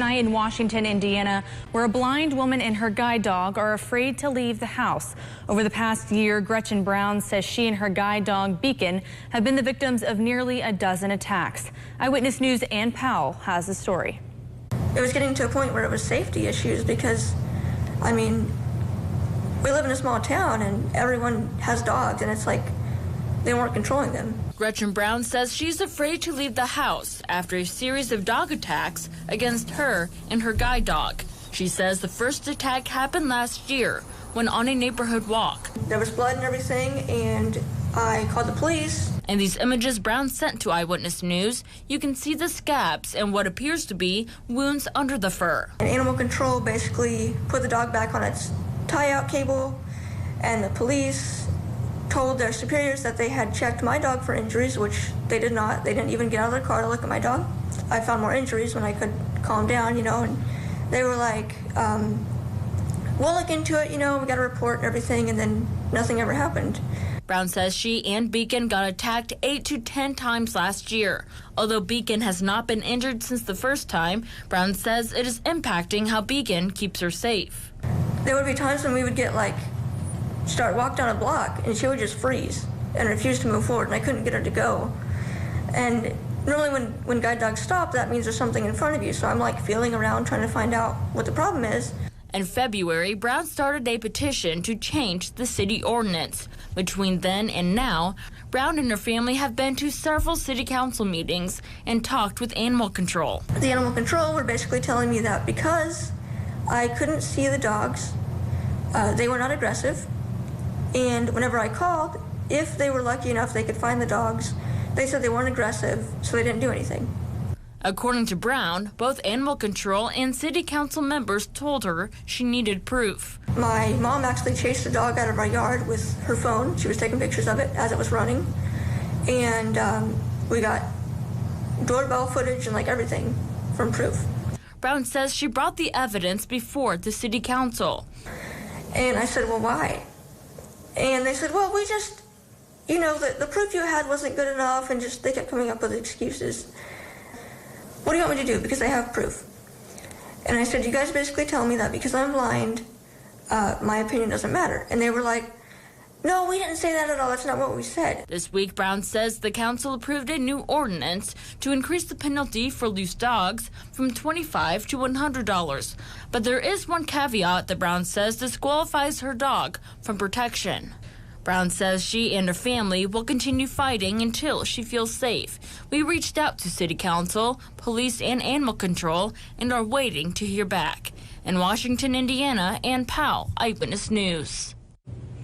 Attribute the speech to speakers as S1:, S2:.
S1: tonight in Washington, Indiana, where a blind woman and her guide dog are afraid to leave the house. Over the past year, Gretchen Brown says she and her guide dog, Beacon, have been the victims of nearly a dozen attacks. Eyewitness News' Ann Powell has the story.
S2: It was getting to a point where it was safety issues because, I mean, we live in a small town and everyone has dogs, and it's like they weren't controlling them.
S3: Gretchen Brown says she's afraid to leave the house after a series of dog attacks against her and her guide dog. She says the first attack happened last year when on a neighborhood walk.
S2: There was blood and everything, and I called the police.
S3: In these images Brown sent to Eyewitness News, you can see the scabs and what appears to be wounds under the fur.
S2: And Animal Control basically put the dog back on its tie-out cable, and the police told their superiors that they had checked my dog for injuries, which they did not. They didn't even get out of their car to look at my dog. I found more injuries when I could calm down, and they were like, we'll look into it, we got a report and everything, and then nothing ever happened.
S3: Brown says she and Beacon got attacked 8 to 10 times last year. Although Beacon has not been injured since the first time, Brown says it is impacting how Beacon keeps her safe.
S2: There would be times when we would get walk down a block and she would just freeze and refuse to move forward, and I couldn't get her to go. And normally when guide dogs stop, that means there's something in front of you, so I'm feeling around trying to find out what the problem is.
S3: In February, Brown started a petition to change the city ordinance. Between then and now, Brown and her family have been to several city council meetings and talked with Animal Control.
S2: The Animal Control were basically telling me that because I couldn't see the dogs, they were not aggressive, and whenever I called, if they were lucky enough they could find the dogs, they said they weren't aggressive, so they didn't do anything.
S3: According to Brown, both Animal Control and city council members told her she needed proof.
S2: My mom actually chased the dog out of our yard with her phone. She was taking pictures of it as it was running. And we got doorbell footage and everything from proof.
S3: Brown says she brought the evidence before the city council.
S2: And I said, well, why? And they said, well, we just, the proof you had wasn't good enough, and they kept coming up with excuses. What do you want me to do? Because I have proof. And I said, you guys basically tell me that because I'm blind, my opinion doesn't matter. And they were like, no, we didn't say that at all. That's not what we said.
S3: This week, Brown says the council approved a new ordinance to increase the penalty for loose dogs from $25 to $100. But there is one caveat that Brown says disqualifies her dog from protection. Brown says she and her family will continue fighting until she feels safe. We reached out to City Council, police, and Animal Control and are waiting to hear back. In Washington, Indiana, Ann Powell, Eyewitness News.